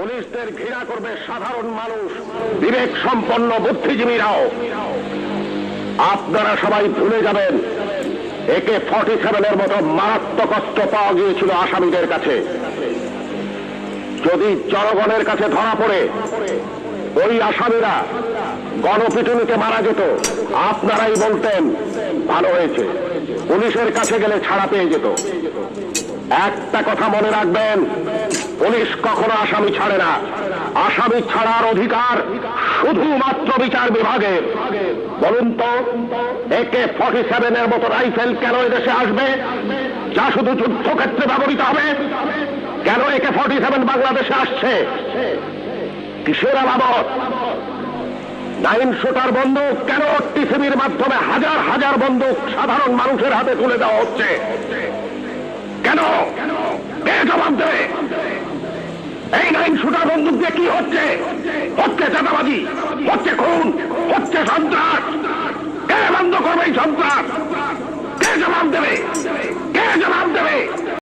পুলিশদের ঘৃণা করবে সাধারণ মানুষ, বিবেক সম্পন্ন বুদ্ধিজীবীরাও। আপনারা সবাই ভুলে যাবেন AK-47 মতো মারাত্মক অস্ত্র পাওয়া গিয়েছিল আসামিদের কাছে। যদি জনগণের কাছে ধরা পড়ে ওই আসামিরা গণপিটুনিতে মারা যেত, আপনারাই বলতেন ভালো হয়েছে, পুলিশের কাছে গেলে ছাড়া পেয়ে যেত। একটা কথা মনে রাখবেন, পুলিশ কখনো আসামি ছাড়ে না। আসামি ছাড়ার অধিকার শুধুমাত্র বিচার বিভাগের। বলুন তো, AK-47 মতো রাইফেল কেন এদেশে আসবে, যা শুধু যুদ্ধক্ষেত্রে ব্যবহৃত হবে? কেন AK-47 বাংলাদেশে আসছে? কিসের আলামত? 9 শুটার বন্দুক কেন টিসিবির মাধ্যমে হাজার হাজার বন্দুক সাধারণ মানুষের হাতে তুলে দেওয়া হচ্ছে? কেন? কে জবাব দেবে? এই 9 শুটার বন্দুক দিয়ে কি হচ্ছে? হচ্ছে চাঁদাবাজি, হচ্ছে খুন, হচ্ছে সন্ত্রাস। কে বন্ধ করবে এই সন্ত্রাস?